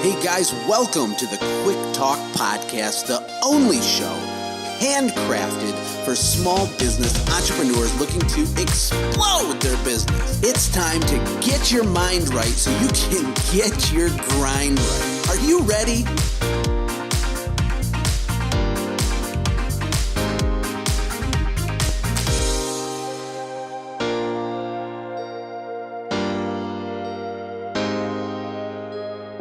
Hey guys, welcome to the Quick Talk Podcast, the only show handcrafted for small business entrepreneurs looking to explode their business. It's time to get your mind right so you can get your grind right. Are you ready?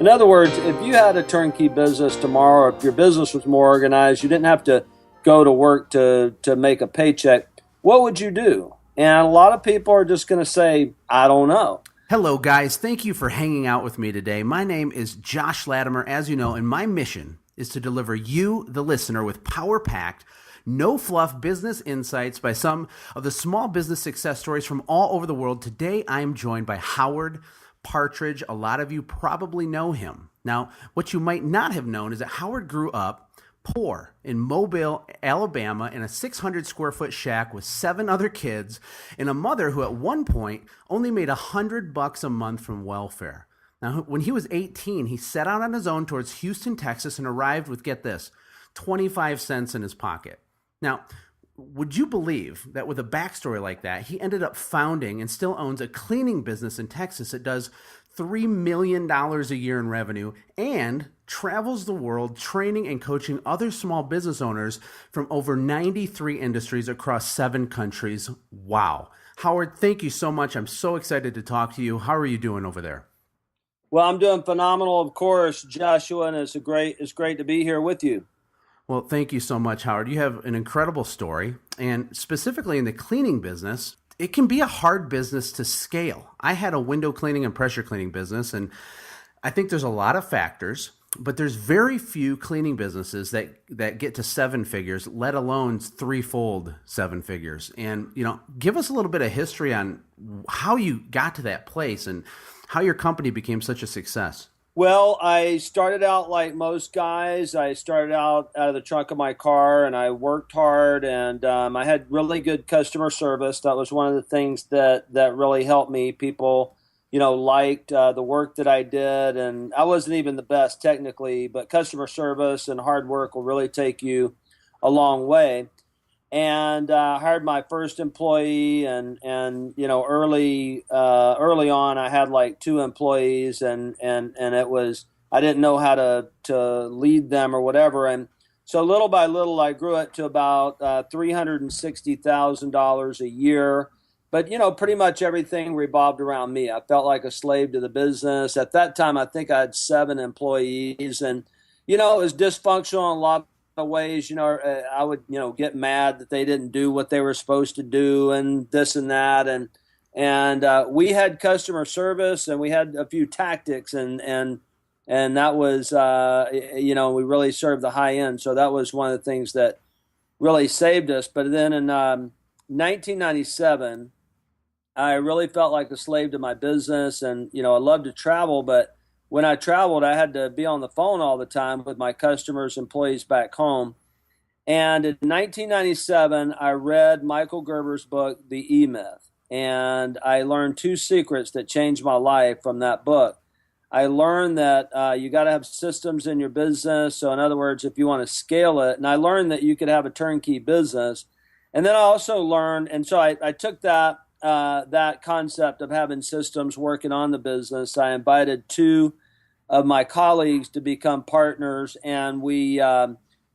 In other words, if you had a turnkey business tomorrow, or if your business was more organized, you didn't have to go to work to make a paycheck, what would you do? And a lot of people are just going to say, I don't know. Hello, guys. Thank you for hanging out with me today. My name is Josh Latimer, as you know, and my mission is to deliver you, the listener, with power-packed, no-fluff business insights by some of the small business success stories from all over the world. Today, I am joined by Howard Partridge. A lot of you probably know him. Now, what you might not have known is that Howard grew up poor in Mobile, Alabama, in a 600 square foot shack with 7 other kids and a mother who at one point only made $100 a month from welfare. Now, when he was 18, he set out on his own towards Houston, Texas, and arrived with, get this, 25 cents in his pocket. Now, would you believe that with a backstory like that, he ended up founding and still owns a cleaning business in Texas that does $3 million a year in revenue and travels the world training and coaching other small business owners from over 93 industries across 7 countries. Wow. Howard, thank you so much. I'm so excited to talk to you. How are you doing over there? Well, I'm doing phenomenal, of course, Joshua, and it's great to be here with you. Well, thank you so much, Howard. You have an incredible story, and specifically in the cleaning business, it can be a hard business to scale. I had a window cleaning and pressure cleaning business, and I think there's a lot of factors, but there's very few cleaning businesses that get to 7 figures, let alone threefold 7 figures. And, give us a little bit of history on how you got to that place and how your company became such a success. Well, I started out like most guys. I started out of the trunk of my car, and I worked hard, and I had really good customer service. That was one of the things that really helped me. People, liked the work that I did, and I wasn't even the best technically, but customer service and hard work will really take you a long way. And I hired my first employee, and early on I had like 2 employees, and it was, I didn't know how to lead them or whatever, and so little by little I grew it to about $360,000 a year. But pretty much everything revolved around me. I felt like a slave to the business. At that time, I think I had 7 employees, and it was dysfunctional in a lot of ways. I would get mad that they didn't do what they were supposed to do, and this and that, and we had customer service, and we had a few tactics, and that was we really served the high end. So that was one of the things that really saved us. But then in 1997, I really felt like a slave to my business, and I loved to travel, but when I traveled, I had to be on the phone all the time with my customers, employees back home. And in 1997, I read Michael Gerber's book, The E-Myth, and I learned 2 secrets that changed my life from that book. I learned that you got to have systems in your business. So in other words, if you want to scale it, and I learned that you could have a turnkey business. And then I also learned, and so I took that concept of having systems working on the business. I invited 2 of my colleagues to become partners, and we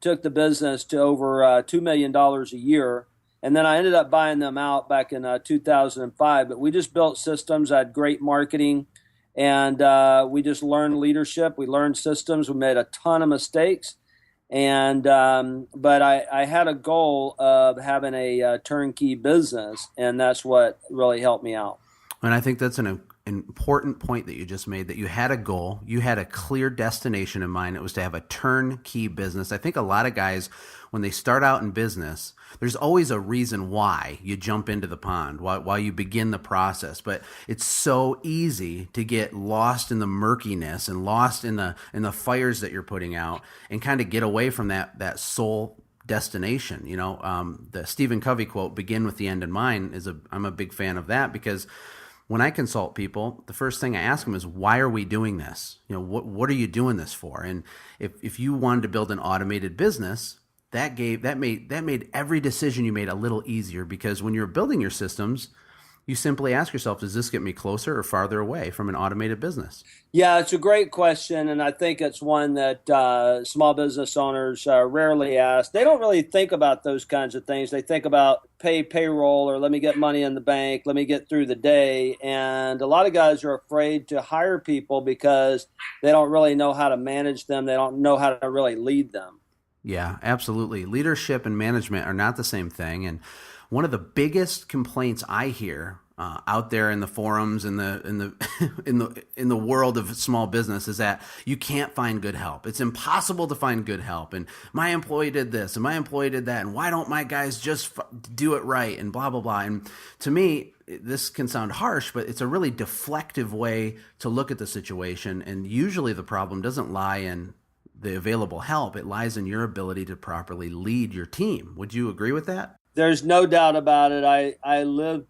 took the business to over $2 million a year. And then I ended up buying them out back in 2005. But we just built systems. I had great marketing, and we just learned leadership. We learned systems. We made a ton of mistakes. And but I had a goal of having a turnkey business, and that's what really helped me out. And I think that's an important point that you just made, that you had a goal, you had a clear destination in mind. It was to have a turnkey business. I think a lot of guys, when they start out in business, there's always a reason why you jump into the pond, why you begin the process. But it's so easy to get lost in the murkiness and lost in the fires that you're putting out, and kind of get away from that soul destination. The Stephen Covey quote, "Begin with the end in mind," I'm a big fan of that, because when I consult people, the first thing I ask them is, why are we doing this? What are you doing this for? And if you wanted to build an automated business, that made every decision you made a little easier, because when you're building your systems, you simply ask yourself, does this get me closer or farther away from an automated business? Yeah, it's a great question, and I think it's one that small business owners rarely ask. They don't really think about those kinds of things. They think about payroll, or let me get money in the bank, let me get through the day. And a lot of guys are afraid to hire people because they don't really know how to manage them. They don't know how to really lead them. Yeah, absolutely. Leadership and management are not the same thing. And one of the biggest complaints I hear out there in the forums, in the world of small business, is that you can't find good help. It's impossible to find good help. And my employee did this, and my employee did that, and why don't my guys just do it right? And blah blah blah. And to me, this can sound harsh, but it's a really deflective way to look at the situation. And usually, the problem doesn't lie in the available help; it lies in your ability to properly lead your team. Would you agree with that? There's no doubt about it. I lived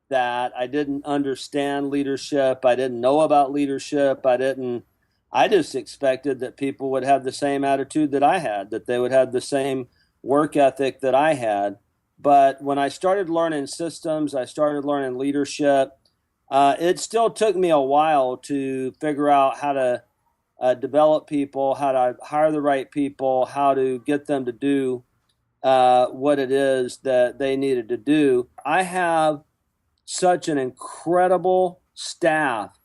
that. I didn't understand leadership. I didn't know about leadership. I just expected that people would have the same attitude that I had, that they would have the same work ethic that I had. But when I started learning systems, I started learning leadership. It still took me a while to figure out how to develop people, how to hire the right people, how to get them to do what it is that they needed to do. I have such an incredible staff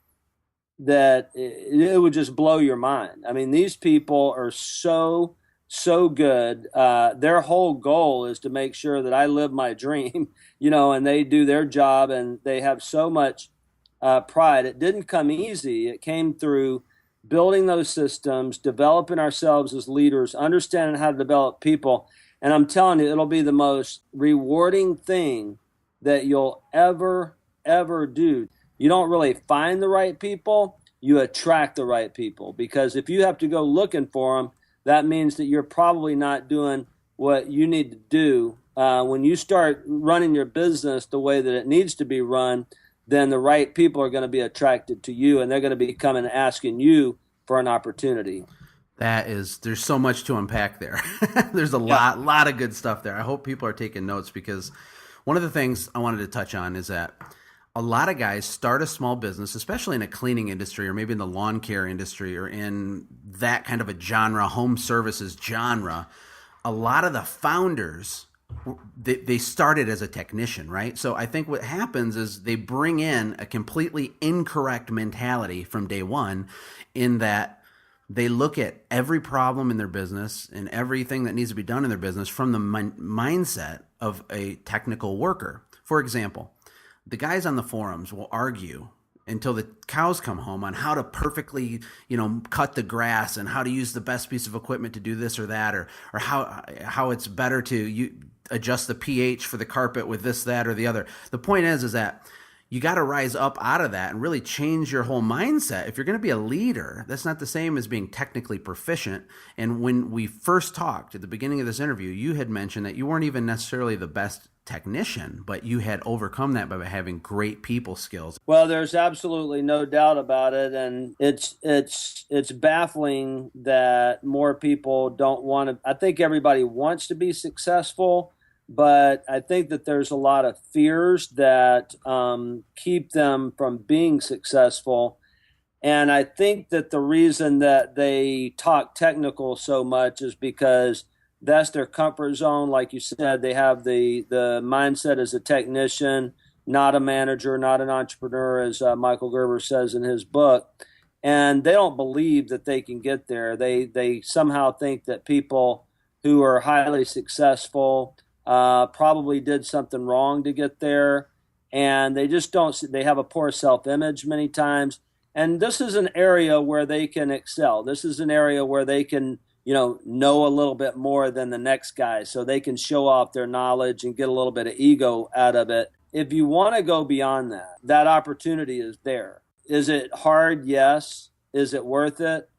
that it would just blow your mind. I mean, these people are so good. Their whole goal is to make sure that I live my dream, and they do their job, and they have so much pride. It didn't come easy. It came through building those systems, developing ourselves as leaders, understanding how to develop people. And I'm telling you, it'll be the most rewarding thing that you'll ever do. You don't really find the right people, you attract the right people. Because if you have to go looking for them, that means that you're probably not doing what you need to do. When you start running your business the way that it needs to be run, then the right people are going to be attracted to you, and they're going to be coming and asking you for an opportunity. There's so much to unpack there. There's a lot of good stuff there. I hope people are taking notes, because one of the things I wanted to touch on is that a lot of guys start a small business, especially in a cleaning industry, or maybe in the lawn care industry, or in that kind of a genre, home services genre. A lot of the founders, they started as a technician, right? So I think what happens is they bring in a completely incorrect mentality from day one, in that they look at every problem in their business and everything that needs to be done in their business from the mindset of a technical worker. For example, the guys on the forums will argue until the cows come home on how to perfectly, cut the grass, and how to use the best piece of equipment to do this or that, or how it's better to adjust the pH for the carpet with this, that, or the other. The point is that you got to rise up out of that and really change your whole mindset. If you're going to be a leader, that's not the same as being technically proficient. And when we first talked at the beginning of this interview, you had mentioned that you weren't even necessarily the best technician, but you had overcome that by having great people skills. Well, there's absolutely no doubt about it, and it's baffling that more people don't want to. I think everybody wants to be successful, but I think that there's a lot of fears that keep them from being successful. And I think that the reason that they talk technical so much is because that's their comfort zone. Like you said, they have the mindset as a technician, not a manager, not an entrepreneur, as Michael Gerber says in his book. And they don't believe that they can get there. They somehow think that people who are highly successful probably did something wrong to get there. And they just don't, they have a poor self-image many times. And this is an area where they can excel. This is an area where they can know a little bit more than the next guy, so they can show off their knowledge and get a little bit of ego out of it. If you want to go beyond that, that opportunity is there. Is it hard? Yes. Is it worth it?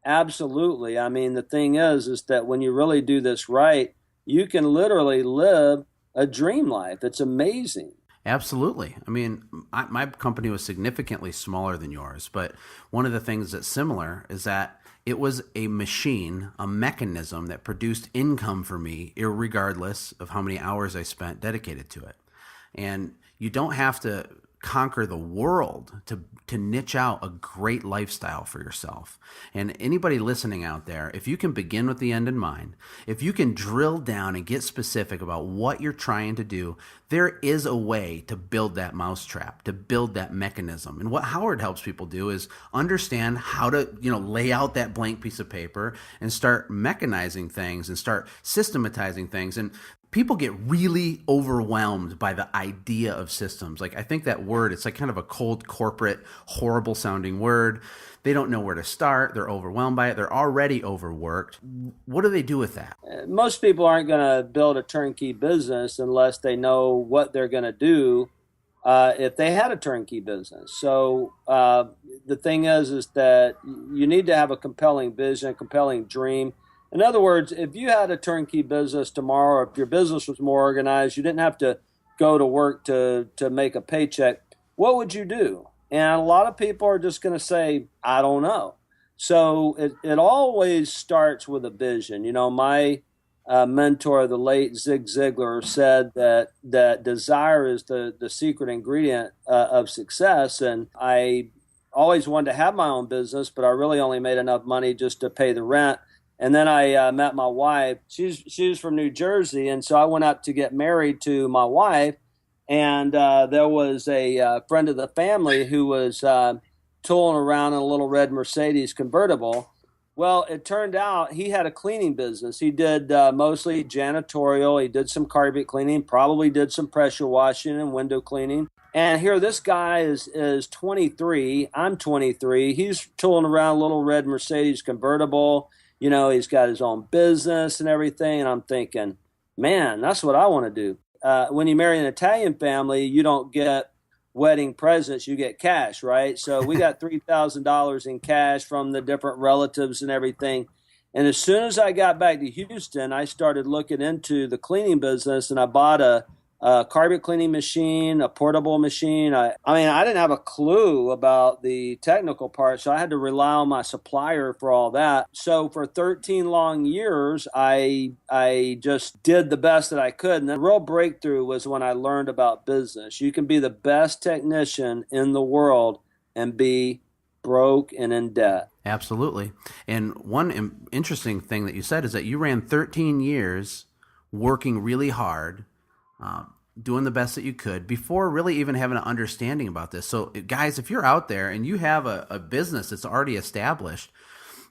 Absolutely. I mean, the thing is that when you really do this right, you can literally live a dream life. It's amazing. Absolutely. I mean, my company was significantly smaller than yours, but one of the things that's similar is that it was a machine, a mechanism that produced income for me, irregardless of how many hours I spent dedicated to it. And you don't have to conquer the world to niche out a great lifestyle for yourself. And anybody listening out there, if you can begin with the end in mind, if you can drill down and get specific about what you're trying to do, there is a way to build that mousetrap, to build that mechanism. And what Howard helps people do is understand how to, lay out that blank piece of paper and start mechanizing things and start systematizing things. And people get really overwhelmed by the idea of systems. Like, I think that word, it's like kind of a cold, corporate, horrible sounding word. They don't know where to start. They're overwhelmed by it. They're already overworked. What do they do with that? Most people aren't going to build a turnkey business unless they know what they're going to do if they had a turnkey business. So the thing is that you need to have a compelling vision, a compelling dream. In other words, if you had a turnkey business tomorrow, or if your business was more organized, you didn't have to go to work to make a paycheck, what would you do? And a lot of people are just going to say, I don't know. So it always starts with a vision. My mentor, the late Zig Ziglar, said that desire is the secret ingredient of success. And I always wanted to have my own business, but I really only made enough money just to pay the rent. And then I met my wife. She's from New Jersey, and so I went out to get married to my wife. And there was a friend of the family who was tooling around in a little red Mercedes convertible. Well, it turned out he had a cleaning business. He did mostly janitorial. He did some carpet cleaning, probably did some pressure washing and window cleaning. And here, this guy is 23. I'm 23. He's tooling around a little red Mercedes convertible. He's got his own business and everything. And I'm thinking, man, that's what I want to do. When you marry an Italian family, you don't get wedding presents, you get cash, right? So we got $3,000 in cash from the different relatives and everything. And as soon as I got back to Houston, I started looking into the cleaning business, and I bought a carpet cleaning machine, a portable machine. I didn't have a clue about the technical part, so I had to rely on my supplier for all that. So for 13 long years, I just did the best that I could. And the real breakthrough was when I learned about business. You can be the best technician in the world and be broke and in debt. Absolutely. And one interesting thing that you said is that you ran 13 years working really hard, doing the best that you could before really even having an understanding about this. So guys, if you're out there and you have a business that's already established,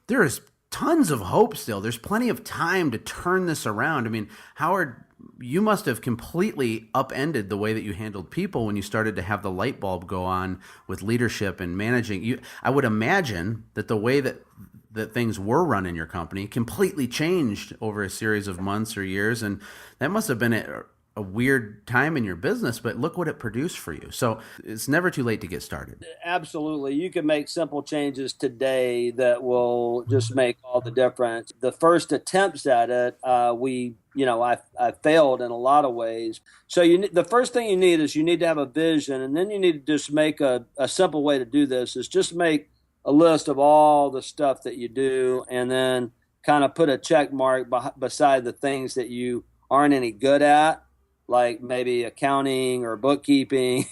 there is tons of hope still. There's plenty of time to turn this around. I mean, Howard, you must have completely upended the way that you handled people when you started to have the light bulb go on with leadership and managing. I would imagine that the way that things were run in your company completely changed over a series of months or years, and that must have been a weird time in your business, but look what it produced for you. So it's never too late to get started. Absolutely. You can make simple changes today that will just make all the difference. The first attempts at it, I failed in a lot of ways. So the first thing you need is you need to have a vision, and then you need to just make a simple way to do this is just make a list of all the stuff that you do, and then kind of put a check mark beside the things that you aren't any good at, like maybe accounting or bookkeeping,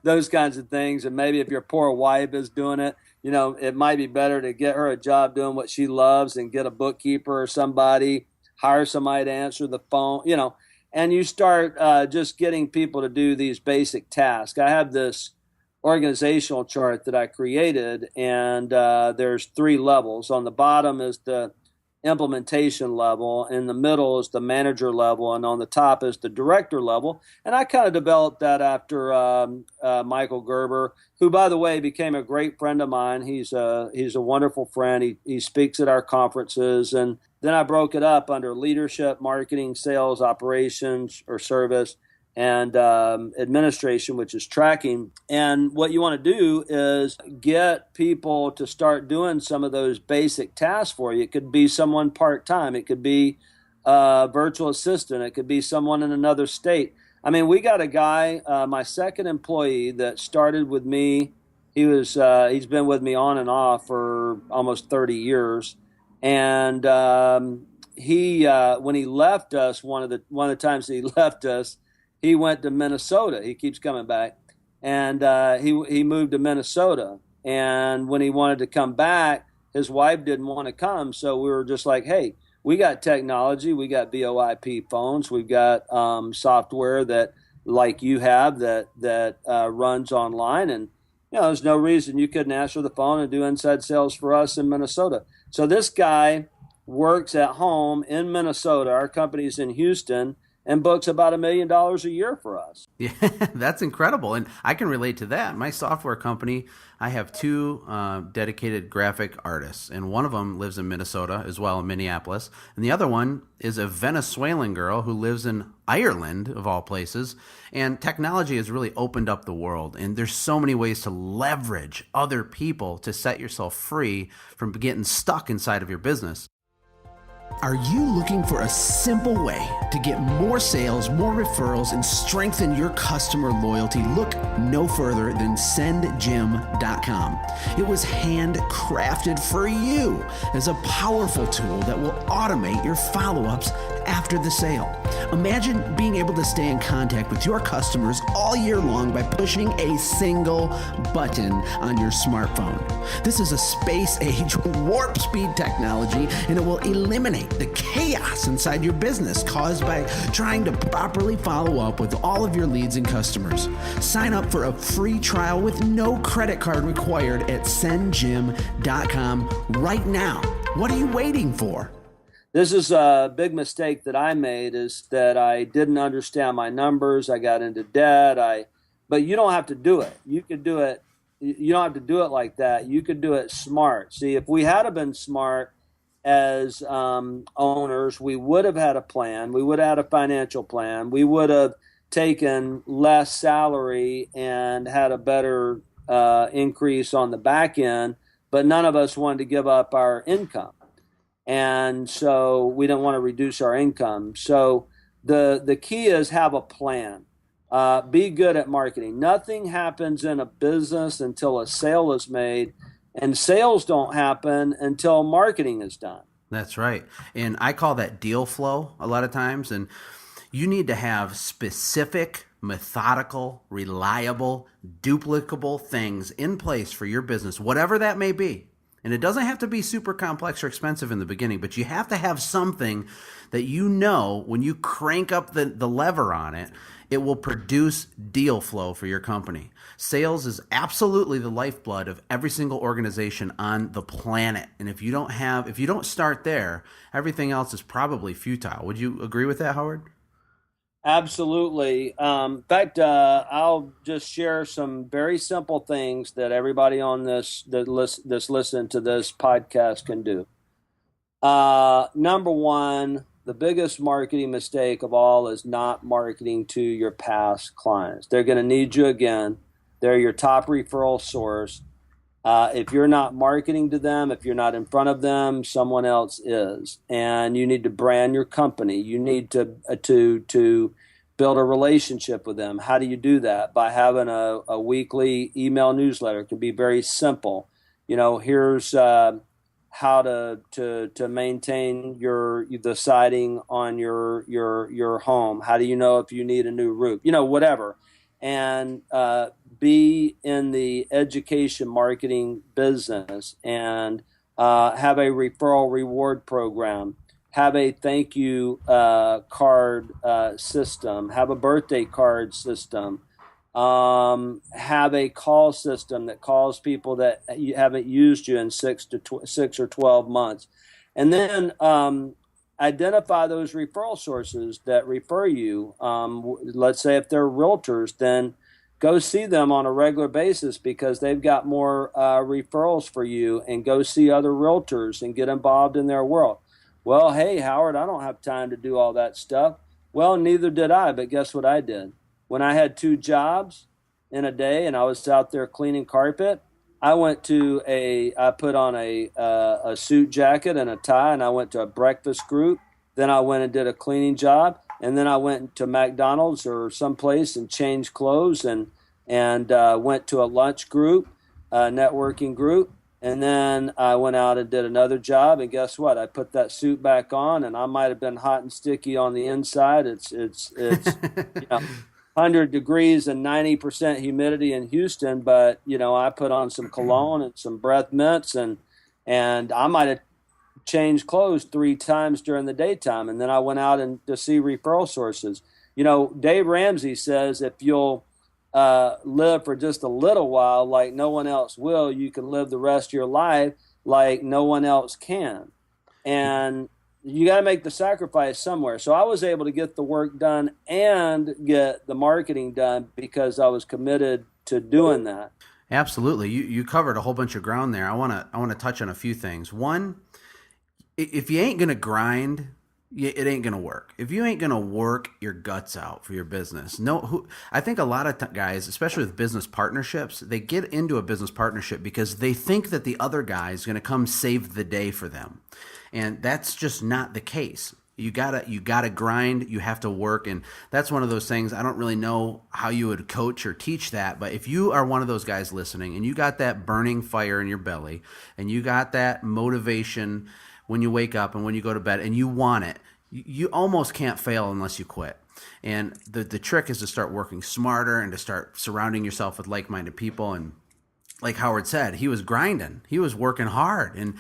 those kinds of things. And maybe if your poor wife is doing it, it might be better to get her a job doing what she loves and get a bookkeeper or somebody, hire somebody to answer the phone, and you start just getting people to do these basic tasks. I have this organizational chart that I created, and there's 3 levels. On the bottom is the implementation level, in the middle is the manager level, and on the top is the director level. And I kind of developed that after Michael Gerber, who, by the way, became a great friend of mine. He's a wonderful friend. He speaks at our conferences. And then I broke it up under leadership, marketing, sales, operations or service, and administration, which is tracking. And what you want to do is get people to start doing some of those basic tasks for you. It could be someone part-time. It could be a virtual assistant. It could be someone in another state. I mean, we got a guy, my second employee that started with me. He's been with me on and off for almost 30 years. And when he left us, one of the times he left us, he went to Minnesota. He keeps coming back. And he moved to Minnesota. And when he wanted to come back, his wife didn't want to come. So we were just like, hey, we got technology. We got VoIP phones. We've got software that, like you have, that runs online. And, there's no reason you couldn't answer the phone and do inside sales for us in Minnesota. So this guy works at home in Minnesota. Our company's in Houston, and books about $1 million a year for us. Yeah, that's incredible. And I can relate to that. My software company, I have two dedicated graphic artists, and one of them lives in Minnesota as well, in Minneapolis. And the other one is a Venezuelan girl who lives in Ireland, of all places. And technology has really opened up the world. And there's so many ways to leverage other people to set yourself free from getting stuck inside of your business. Are you looking for a simple way to get more sales, more referrals, and strengthen your customer loyalty? Look no further than sendjim.com. It was handcrafted for you as a powerful tool that will automate your follow-ups after the sale. Imagine being able to stay in contact with your customers all year long by pushing a single button on your smartphone. This is a space-age warp speed technology, and it will eliminate the chaos inside your business caused by trying to properly follow up with all of your leads and customers. Sign up for a free trial with no credit card required at sendjim.com right now. What are you waiting for? This is a big mistake that I made, is that I didn't understand my numbers. I got into debt. But you don't have to do it. You could do it. You don't have to do it like that. You could do it smart. See, if we had been smart as owners, we would have had a plan. We would have had a financial plan. We would have taken less salary and had a better increase on the back end. But none of us wanted to give up our income. And so we don't want to reduce our income. So the key is have a plan. Be good at marketing. Nothing happens in a business until a sale is made, and sales don't happen until marketing is done. That's right. And I call that deal flow a lot of times. And you need to have specific, methodical, reliable, duplicable things in place for your business, whatever that may be. And it doesn't have to be super complex or expensive in the beginning, but you have to have something that when you crank up the lever on it, it will produce deal flow for your company. Sales is absolutely the lifeblood of every single organization on the planet. And if you don't start there, everything else is probably futile. Would you agree with that, Howard? Absolutely. In fact, I'll just share some very simple things that everybody on that's listening to this podcast can do. Number one, the biggest marketing mistake of all is not marketing to your past clients. They're going to need you again. They're your top referral source. If you're not marketing to them, if you're not in front of them, someone else is. And you need to brand your company. You need to build a relationship with them. How do you do that? By having a weekly email newsletter. It can be very simple. Here's how to maintain the siding on your home. How do you know if you need a new roof? Whatever. And be in the education marketing business, and have a referral reward program, have a thank you card system, have a birthday card system, have a call system that calls people that haven't used you in 6 or 12 months. And then identify those referral sources that refer you. Let's say if they're realtors, then go see them on a regular basis because they've got more referrals for you, and go see other realtors and get involved in their world. Well, hey, Howard, I don't have time to do all that stuff. Well, neither did I, but guess what I did? When I had 2 jobs in a day and I was out there cleaning carpet, I put on a suit jacket and a tie, and I went to a breakfast group. Then I went and did a cleaning job. And then I went to McDonald's or someplace and changed clothes and went to a lunch group, a networking group. And then I went out and did another job. And guess what? I put that suit back on, and I might have been hot and sticky on the inside. It's 100 degrees and 90% humidity in Houston. But, I put on some cologne and some breath mints, and I might have changed clothes 3 times during the daytime. And then I went out to see referral sources. Dave Ramsey says if you'll live for just a little while like no one else will, you can live the rest of your life like no one else can. And you got to make the sacrifice somewhere. So I was able to get the work done and get the marketing done because I was committed to doing that. Absolutely. You covered a whole bunch of ground there. I want to touch on a few things. One, if you ain't going to grind, it ain't going to work. If you ain't going to work your guts out for your business. I think a lot of guys, especially with business partnerships, they get into a business partnership because they think that the other guy is going to come save the day for them. And that's just not the case. You gotta grind, you have to work. And that's one of those things, I don't really know how you would coach or teach that, but if you are one of those guys listening and you got that burning fire in your belly and you got that motivation when you wake up and when you go to bed and you want it, you almost can't fail unless you quit. And the trick is to start working smarter and to start surrounding yourself with like-minded people. And like Howard said, he was grinding. He was working hard. And,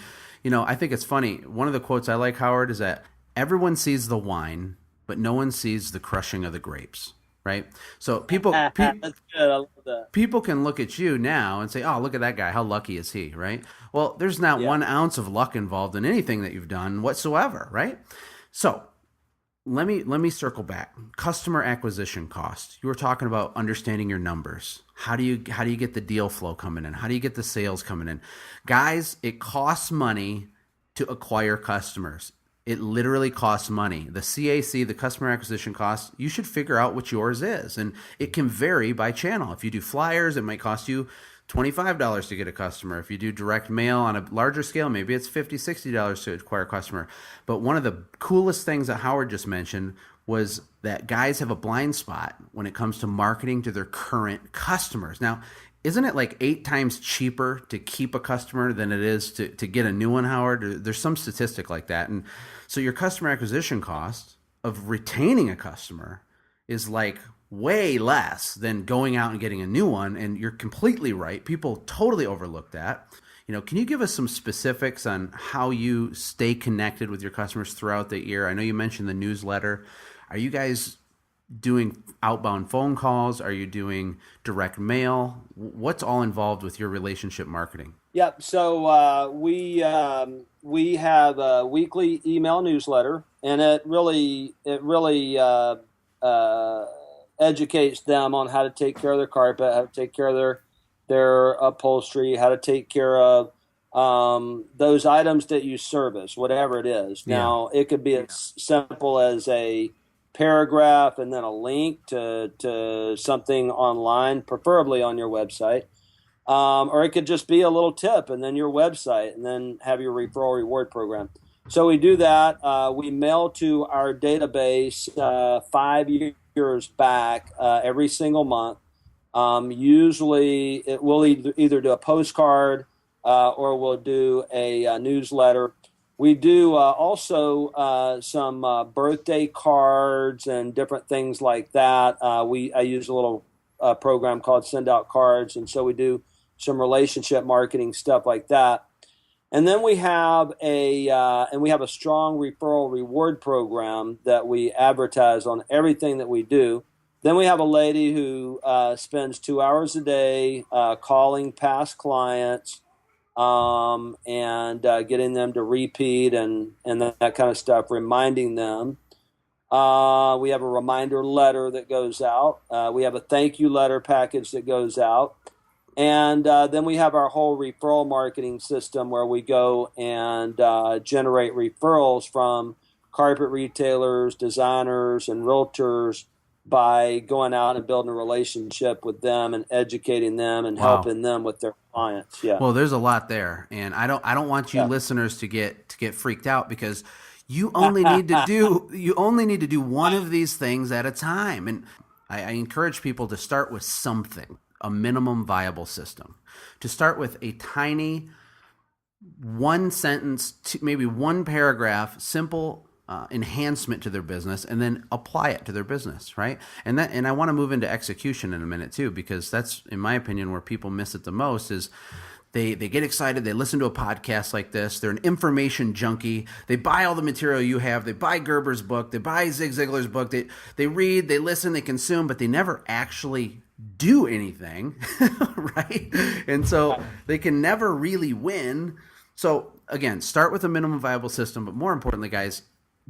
I think it's funny. One of the quotes I like, Howard, is that everyone sees the wine, but no one sees the crushing of the grapes. Right? So people That's good. I love that. People can look at you now and say, oh, look at that guy. How lucky is he? Right? Well, there's not 1 ounce of luck involved in anything that you've done whatsoever. Right? So let me circle back. Customer acquisition cost. You were talking about understanding your numbers. How do you get the deal flow coming in? How do you get the sales coming in? Guys, it costs money to acquire customers. It literally costs money. The CAC, the customer acquisition cost, you should figure out what yours is. And it can vary by channel. If you do flyers, it might cost you $25 to get a customer. If you do direct mail on a larger scale, maybe it's $50, $60 to acquire a customer. But one of the coolest things that Howard just mentioned was that guys have a blind spot when it comes to marketing to their current customers. Now, isn't it like 8 times cheaper to keep a customer than it is to get a new one, Howard? There's some statistic like that. And so your customer acquisition cost of retaining a customer is like way less than going out and getting a new one. And you're completely right. People totally overlook that. Can you give us some specifics on how you stay connected with your customers throughout the year? I know you mentioned the newsletter. Are you guys doing outbound phone calls? Are you doing direct mail? What's all involved with your relationship marketing? Yep. So we have a weekly email newsletter, and it really educates them on how to take care of their carpet, how to take care of their upholstery, how to take care of those items that you service, whatever it is. Yeah. Now, it could be as simple as a paragraph and then a link to something online, preferably on your website. Or it could just be a little tip and then your website and then have your referral reward program. So we do that. We mail to our database 5 years back every single month. Usually it will either do a postcard or we'll do a newsletter. We do also some birthday cards and different things like that. I use a little program called Send Out Cards, and so we do some relationship marketing stuff like that. And then we have a strong referral reward program that we advertise on everything that we do. Then we have a lady who spends 2 hours a day calling past clients and getting them to repeat and that kind of stuff, reminding them. We have a reminder letter that goes out. We have a thank you letter package that goes out. And then we have our whole referral marketing system where we go and generate referrals from carpet retailers, designers, and realtors by going out and building a relationship with them and educating them and helping them with their clients. Yeah. Well, there's a lot there, and I don't want you listeners to get freaked out because You only need to do one of these things at a time. And I encourage people to start with something, a minimum viable system, to start with a tiny one sentence, maybe one paragraph, simple enhancement to their business, and then apply it to their business, right? And I want to move into execution in a minute too, because that's, in my opinion, where people miss it the most is they get excited, they listen to a podcast like this, they're an information junkie, they buy all the material you have, they buy Gerber's book, they buy Zig Ziglar's book, they read, they listen, they consume, but they never actually do anything, right? And so they can never really win. So again, start with a minimum viable system, but more importantly, guys,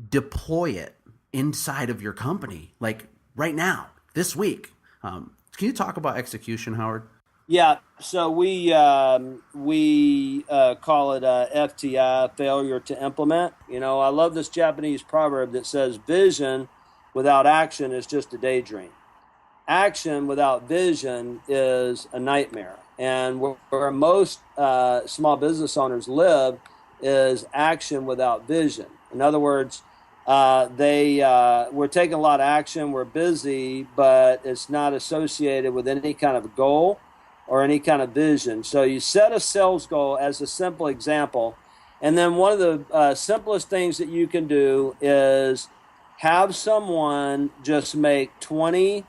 deploy it inside of your company, like right now, this week. Can you talk about execution, Howard? Yeah, so we call it FTI, failure to implement. You know, I love this Japanese proverb that says vision without action is just a daydream. Action without vision is a nightmare. And where most small business owners live is action without vision. In other words, we're taking a lot of action, we're busy, but it's not associated with any kind of goal or any kind of vision. So you set a sales goal as a simple example. And then one of the simplest things that you can do is have someone just make 20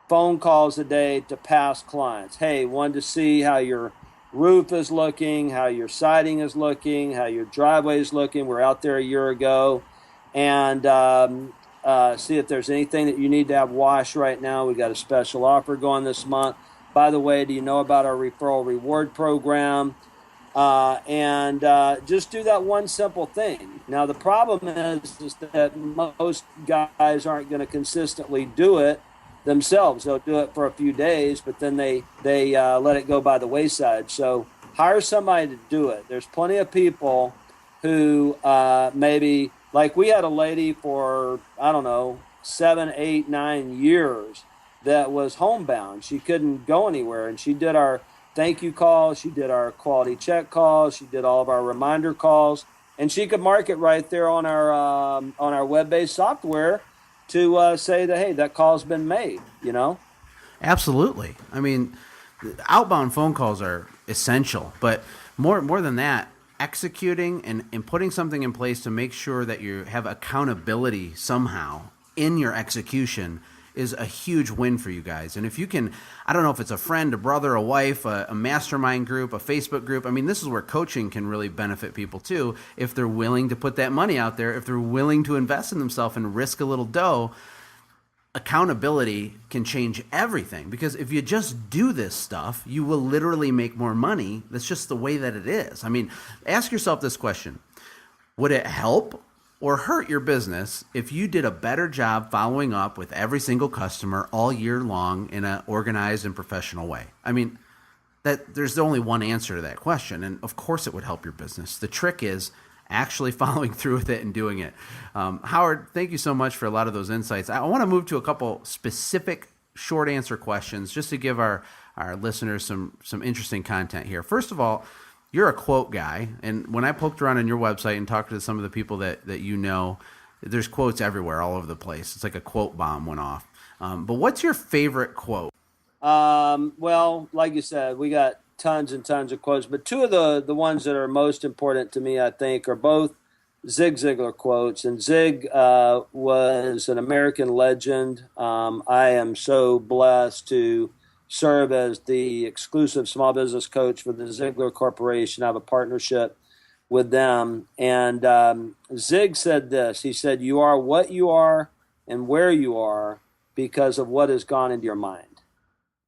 phone calls a day to past clients. Hey, wanted to see how your roof is looking, how your siding is looking, how your driveway is looking. We're out there a year ago. And see if there's anything that you need to have washed right now. We got a special offer going this month. By the way, do you know about our referral reward program? And just do that one simple thing. Now, the problem is that most guys aren't going to consistently do it themselves. They'll do it for a few days, but then they let it go by the wayside. So hire somebody to do it. There's plenty of people who maybe, like we had a lady for, 7, 8, 9 years that was homebound. She couldn't go anywhere, and she did our thank you calls, she did our quality check calls, she did all of our reminder calls, and she could mark it right there on our web-based software to say that, hey, that call's been made, you know? Absolutely. I mean, outbound phone calls are essential, but more than that, executing and putting something in place to make sure that you have accountability somehow in your execution is a huge win for you guys. And if you can, I don't know if it's a friend, a brother, a wife, a mastermind group, a Facebook group. I mean, this is where coaching can really benefit people too. If they're willing to put that money out there, if they're willing to invest in themselves and risk a little dough, accountability can change everything. Because if you just do this stuff, you will literally make more money. That's just the way that it is. I mean, ask yourself this question. Would it help or hurt your business if you did a better job following up with every single customer all year long in an organized and professional way? I mean, that there's only one answer to that question, and of course it would help your business. The trick is actually following through with it and doing it. Howard, thank you so much for a lot of those insights. I want to move to a couple specific short answer questions just to give our listeners some interesting content here. First of all, you're a quote guy, and when I poked around on your website and talked to some of the people that you know, there's quotes everywhere, all over the place. It's like a quote bomb went off. But what's your favorite quote? Well, like you said, we got tons and tons of quotes, but two of the ones that are most important to me, I think, are both Zig Ziglar quotes. And Zig was an American legend. I am so blessed to serve as the exclusive small business coach for the Ziglar Corporation. I have a partnership with them. And Zig said this. He said, "You are what you are and where you are because of what has gone into your mind.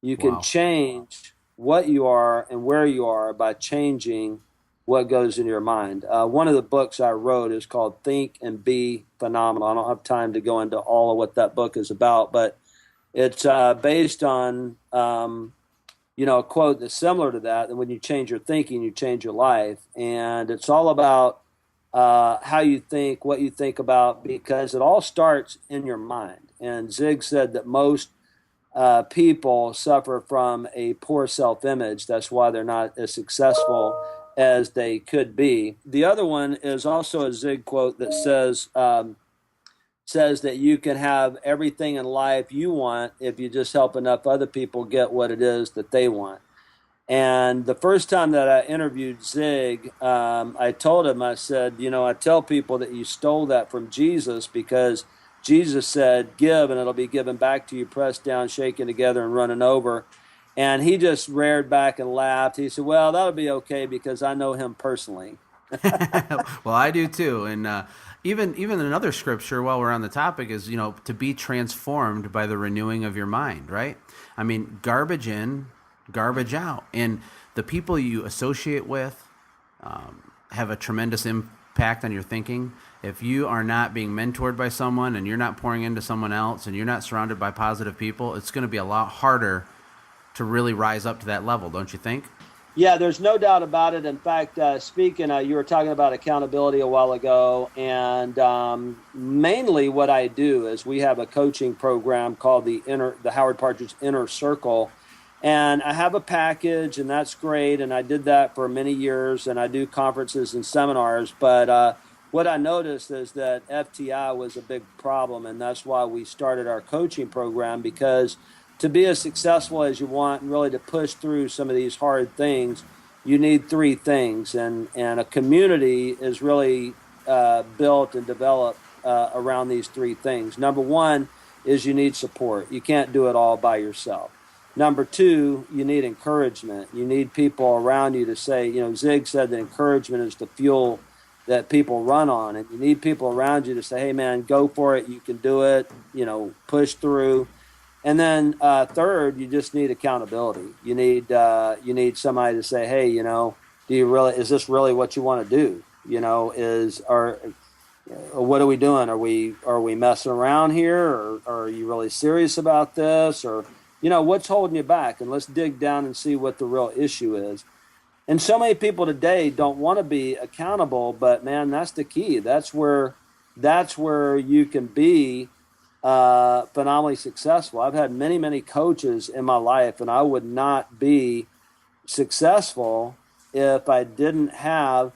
You can change what you are and where you are by changing what goes into your mind." One of the books I wrote is called Think and Be Phenomenal. I don't have time to go into all of what that book is about, but it's based on, a quote that's similar to that when you change your thinking, you change your life. And it's all about how you think, what you think about, because it all starts in your mind. And Zig said that most people suffer from a poor self-image. That's why they're not as successful as they could be. The other one is also a Zig quote that says that you can have everything in life you want if you just help enough other people get what it is that they want. And the first time that I interviewed Zig, I told him, I said, I tell people that you stole that from Jesus, because Jesus said, give and it'll be given back to you, pressed down, shaken together, and running over. And he just reared back and laughed. He said, well, that'll be okay because I know him personally. Well, I do too. And even another scripture, while we're on the topic, is, to be transformed by the renewing of your mind, right? I mean, garbage in, garbage out. And the people you associate with have a tremendous impact on your thinking. If you are not being mentored by someone and you're not pouring into someone else and you're not surrounded by positive people, it's going to be a lot harder to really rise up to that level, don't you think? Yeah, there's no doubt about it. In fact, speaking, you were talking about accountability a while ago, and mainly what I do is we have a coaching program called the Howard Partridge Inner Circle, and I have a package, and that's great, and I did that for many years, and I do conferences and seminars, but what I noticed is that FTI was a big problem, and that's why we started our coaching program, because to be as successful as you want and really to push through some of these hard things, you need three things. And a community is really built and developed around these three things. Number one is you need support. You can't do it all by yourself. Number two, you need encouragement. You need people around you to say, Zig said that encouragement is the fuel that people run on. And you need people around you to say, hey, man, go for it. You can do it, push through. And then third, you just need accountability. You need somebody to say, hey, is this really what you want to do? What are we doing? Are we messing around here, or are you really serious about this? Or, what's holding you back? And let's dig down and see what the real issue is. And so many people today don't want to be accountable, but man, that's the key. That's where you can be phenomenally successful. I've had many, many coaches in my life, and I would not be successful if I didn't have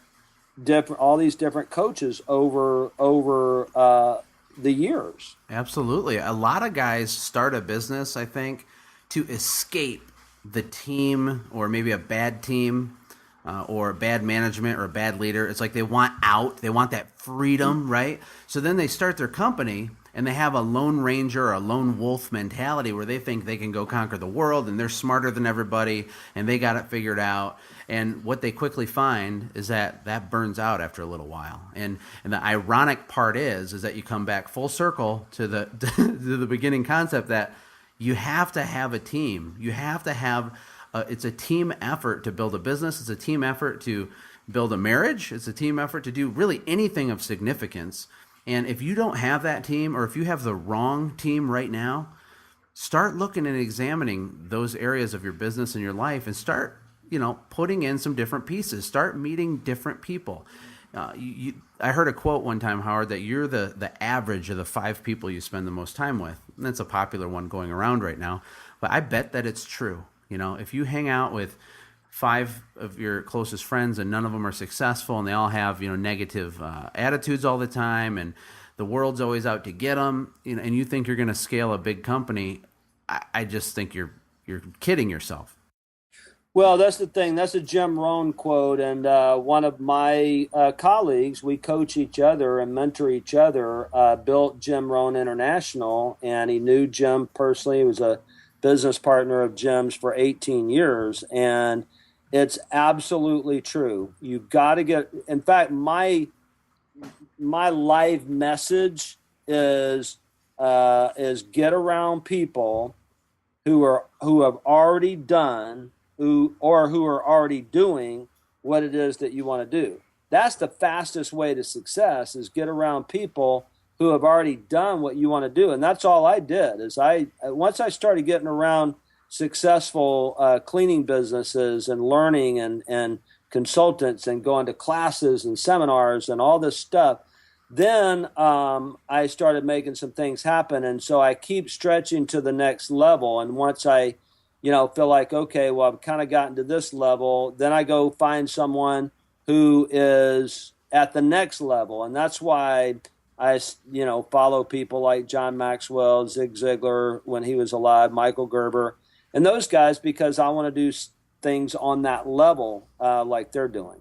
all these different coaches over the years. Absolutely. A lot of guys start a business, I think, to escape the team, or maybe a bad team, or bad management or a bad leader. It's like they want out. They want that freedom, right? So then they start their company, and they have a lone ranger or a lone wolf mentality where they think they can go conquer the world, and they're smarter than everybody, and they got it figured out. And what they quickly find is that burns out after a little while. And the ironic part is that you come back full circle to the to the beginning concept that you have to have a team. You have to have it's a team effort to build a business. It's a team effort to build a marriage. It's a team effort to do really anything of significance. And if you don't have that team, or if you have the wrong team right now, start looking and examining those areas of your business and your life, and start, putting in some different pieces. Start meeting different people. I heard a quote one time, Howard, that you're the average of the 5 people you spend the most time with. And that's a popular one going around right now. But I bet that it's true. If you hang out with 5 of your closest friends and none of them are successful, and they all have, negative attitudes all the time, and the world's always out to get them, and you think you're going to scale a big company, I just think you're kidding yourself. Well, that's the thing. That's a Jim Rohn quote, and one of my colleagues, we coach each other and mentor each other, built Jim Rohn International, and he knew Jim personally. He was a business partner of Jim's for 18 years, and it's absolutely true. You got to get. In fact, my life message is get around people who have already done who are already doing what it is that you want to do. That's the fastest way to success, is get around people who have already done what you want to do. And that's all I did. Is once I started getting around successful cleaning businesses and learning and consultants and going to classes and seminars and all this stuff, then I started making some things happen. And so I keep stretching to the next level. And once I feel like, okay, well, I've kind of gotten to this level. Then I go find someone who is at the next level. And that's why I, follow people like John Maxwell, Zig Ziglar when he was alive, Michael Gerber, and those guys, because I want to do things on that level like they're doing.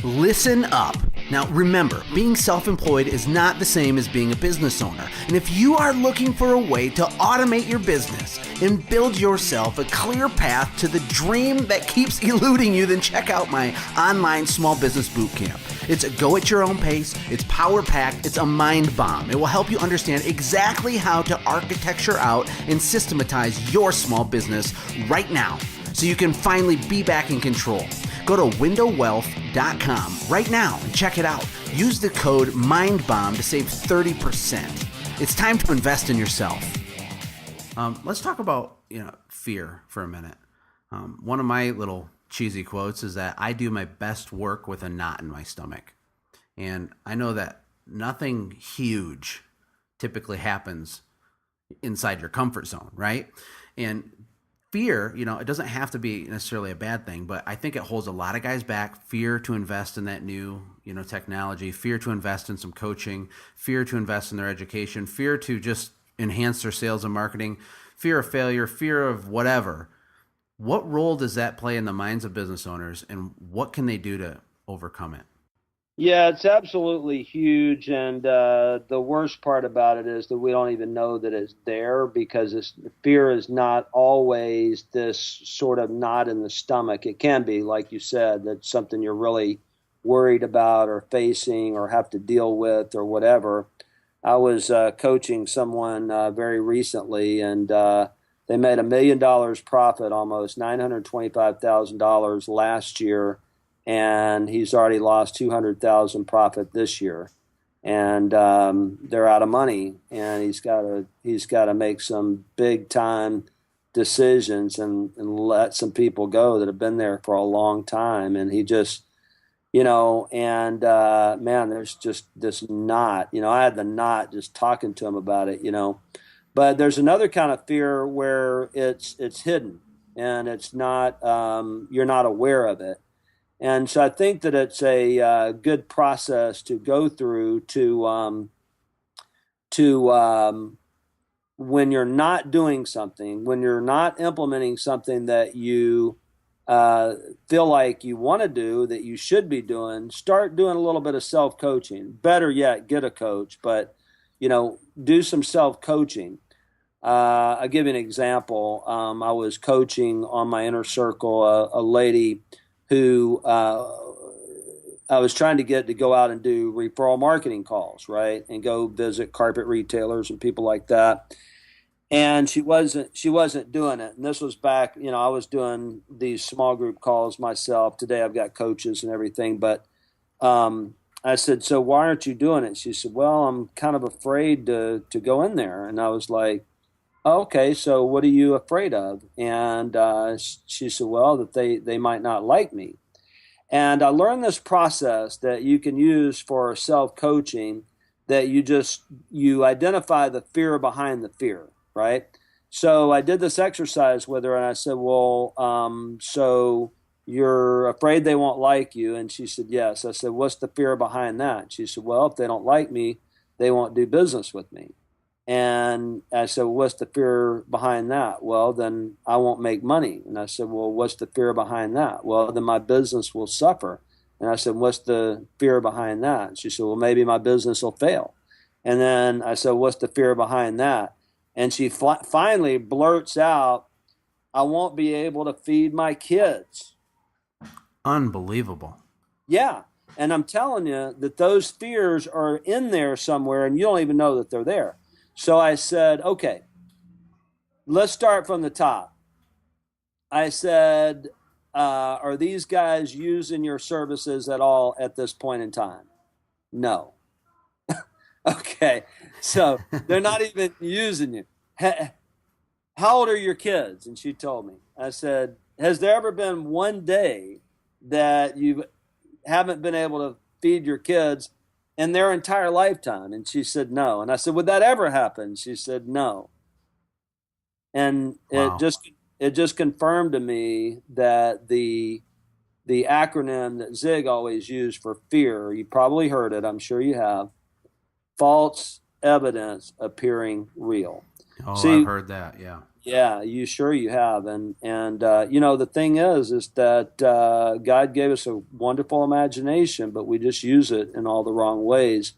Listen up. Now remember, being self-employed is not the same as being a business owner. And if you are looking for a way to automate your business and build yourself a clear path to the dream that keeps eluding you, then check out my online small business bootcamp. It's a go at your own pace, it's power-packed, it's a mind bomb. It will help you understand exactly how to architecture out and systematize your small business right now so you can finally be back in control. Go to windowwealth.com right now and check it out. Use the code MINDBOMB to save 30%. It's time to invest in yourself. Let's talk about fear for a minute. One of my little cheesy quotes is that I do my best work with a knot in my stomach. And I know that nothing huge typically happens inside your comfort zone, right? And fear, it doesn't have to be necessarily a bad thing, but I think it holds a lot of guys back. Fear to invest in that new, technology, fear to invest in some coaching, fear to invest in their education, fear to just enhance their sales and marketing, fear of failure, fear of whatever. What role does that play in the minds of business owners, and what can they do to overcome it? Yeah, it's absolutely huge. And the worst part about it is that we don't even know that it's there, because fear is not always this sort of knot in the stomach. It can be, like you said, that's something you're really worried about or facing or have to deal with or whatever. I was coaching someone very recently, and they made $1 million profit, almost $925,000 last year. And he's already lost $200,000 profit this year, and they're out of money. And he's got to make some big time decisions and let some people go that have been there for a long time. And he just, man, there's just this knot. I had the knot just talking to him about it. But there's another kind of fear where it's hidden and it's not you're not aware of it. And so I think that it's a good process to go through to when you're not doing something, when you're not implementing something that you feel like you want to do, that you should be doing, start doing a little bit of self-coaching. Better yet, get a coach, but do some self-coaching. I'll give you an example. I was coaching on my inner circle a lady who I was trying to get to go out and do referral marketing calls, right, and go visit carpet retailers and people like that. And she wasn't doing it. And this was back, I was doing these small group calls myself. Today I've got coaches and everything, but I said, so why aren't you doing it? She said, well, I'm kind of afraid to go in there. And I was like, okay, so what are you afraid of? And she said, well, that they might not like me. And I learned this process that you can use for self-coaching, that you identify the fear behind the fear, right? So I did this exercise with her, and I said, well, so you're afraid they won't like you? And she said, yes. I said, what's the fear behind that? She said, well, if they don't like me, they won't do business with me. And I said, well, what's the fear behind that? Well, then I won't make money. And I said, well, what's the fear behind that? Well, then my business will suffer. And I said, what's the fear behind that? And she said, well, maybe my business will fail. And then I said, what's the fear behind that? And she finally blurts out, I won't be able to feed my kids. Unbelievable. Yeah. And I'm telling you that those fears are in there somewhere, and you don't even know that they're there. So I said, okay, let's start from the top. I said, are these guys using your services at all at this point in time? No. Okay, so they're not even using you. How old are your kids? And she told me. I said, has there ever been one day that you haven't been able to feed your kids in their entire lifetime? And she said, no. And I said, would that ever happen? She said, no. And Wow. it it just confirmed to me that the acronym that Zig always used for fear, you probably heard it, I'm sure you have, false evidence appearing real. Oh, See, I've heard that. Yeah. yeah, you have, and the thing is that God gave us a wonderful imagination, but we just use it in all the wrong ways.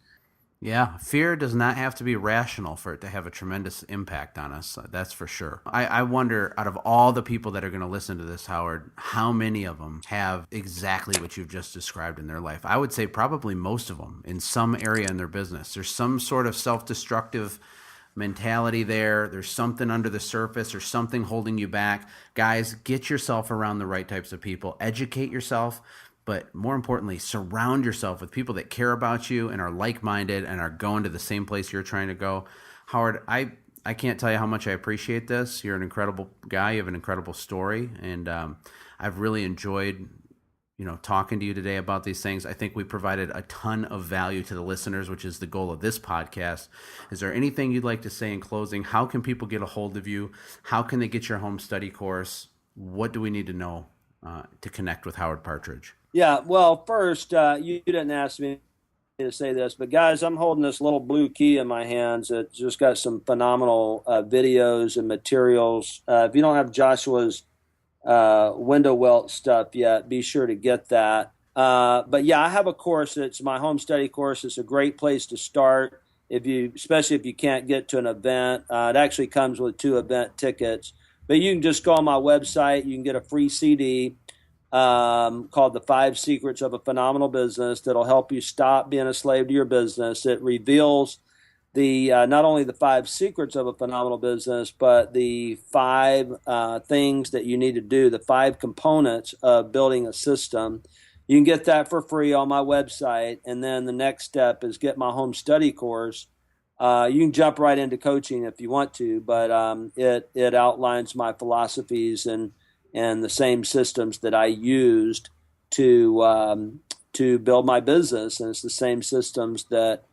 Yeah, fear does not have to be rational for it to have a tremendous impact on us. That's for sure. I wonder, out of all the people that are going to listen to this, Howard, how many of them have exactly what you've just described in their life? I would say probably most of them in some area in their business. There's some sort of self-destructive mentality there. There's something under the surface or something holding you back. Guys, get yourself around the right types of people. Educate yourself. But more importantly, surround yourself with people that care about you and are like-minded and are going to the same place you're trying to go. Howard, I can't tell you how much I appreciate this. You're an incredible guy. You have an incredible story. And I've really enjoyed, talking to you today about these things. I think we provided a ton of value to the listeners, which is the goal of this podcast. Is there anything you'd like to say in closing? How can people get a hold of you? How can they get your home study course? What do we need to know to connect with Howard Partridge? Yeah, well, first, you didn't ask me to say this, but guys, I'm holding this little blue key in my hands. It's just got some phenomenal videos and materials. If you don't have Joshua's window welt stuff yet, be sure to get that. But yeah, I have a course. It's my home study course. It's a great place to start, especially if you can't get to an event. It actually comes with 2 event tickets. But you can just go on my website. You can get a free CD called The 5 Secrets of a Phenomenal Business that'll help you stop being a slave to your business. It reveals not only the 5 secrets of a phenomenal business, but the 5 things that you need to do, the 5 components of building a system. You can get that for free on my website. And then the next step is get my home study course. You can jump right into coaching if you want to, but it outlines my philosophies and the same systems that I used to build my business, and it's the same systems that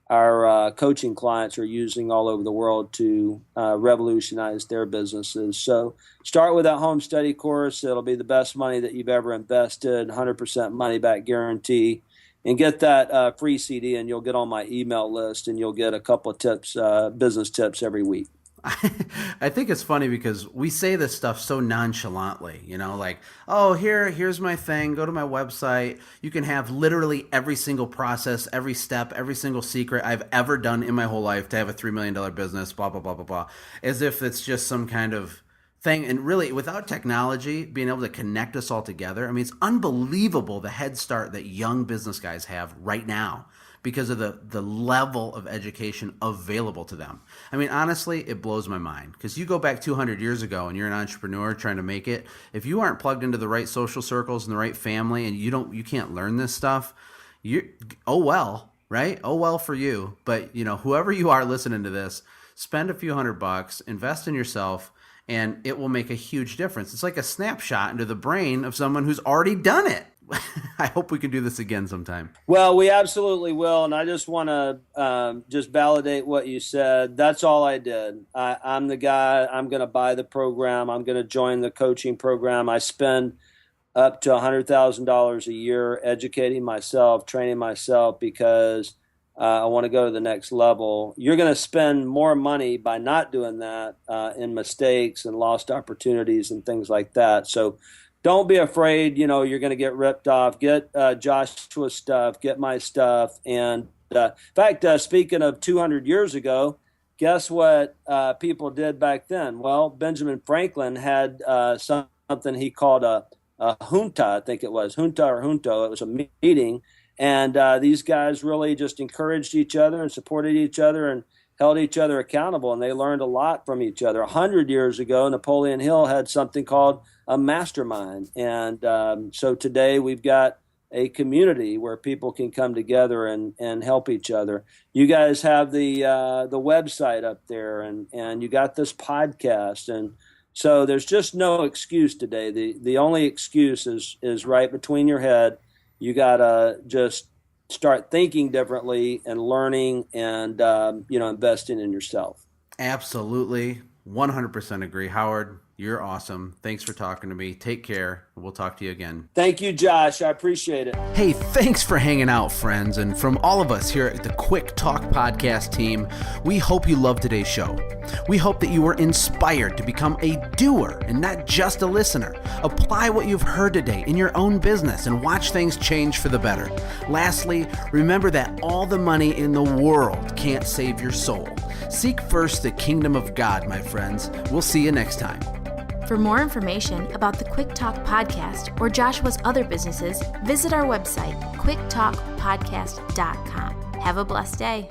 our coaching clients are using all over the world to revolutionize their businesses. So start with that home study course. It'll be the best money that you've ever invested, 100% money back guarantee. And get that free CD, and you'll get on my email list, and you'll get a couple of tips, business tips every week. I think it's funny because we say this stuff so nonchalantly, like, oh, here's my thing. Go to my website. You can have literally every single process, every step, every single secret I've ever done in my whole life to have a $3 million business, blah, blah, blah, blah, blah, as if it's just some kind of thing. And really, without technology being able to connect us all together, I mean, it's unbelievable the head start that young business guys have right now because of the level of education available to them. I mean, honestly, it blows my mind because you go back 200 years ago and you're an entrepreneur trying to make it. If you aren't plugged into the right social circles and the right family and you can't learn this stuff, oh well, right? Oh well for you. But whoever you are listening to this, spend a few $100, invest in yourself, and it will make a huge difference. It's like a snapshot into the brain of someone who's already done it. I hope we can do this again sometime. Well, we absolutely will. And I just want to just validate what you said. That's all I did. I'm the guy. I'm going to buy the program. I'm going to join the coaching program. I spend up to $100,000 a year educating myself, training myself, because I want to go to the next level. You're going to spend more money by not doing that in mistakes and lost opportunities and things like that. So don't be afraid, you're going to get ripped off. Get Joshua's stuff, get my stuff. And in fact, speaking of 200 years ago, guess what people did back then? Well, Benjamin Franklin had something he called a junta, I think it was, junta or junto. It was a meeting. And these guys really just encouraged each other and supported each other and held each other accountable, and they learned a lot from each other. 100 years ago, Napoleon Hill had something called a mastermind. And so today we've got a community where people can come together and help each other. You guys have the website up there, and you got this podcast. And so there's just no excuse today. The only excuse is right between your head. You got to just start thinking differently and learning and, investing in yourself. Absolutely. 100% agree. Howard, You're awesome. Thanks for talking to me. Take care. We'll talk to you again. Thank you, Josh. I appreciate it. Hey, thanks for hanging out, friends. And from all of us here at the Quick Talk Podcast team, we hope you loved today's show. We hope that you were inspired to become a doer and not just a listener. Apply what you've heard today in your own business and watch things change for the better. Lastly, remember that all the money in the world can't save your soul. Seek first the kingdom of God, my friends. We'll see you next time. For more information about the Quick Talk Podcast or Joshua's other businesses, visit our website, quicktalkpodcast.com. Have a blessed day.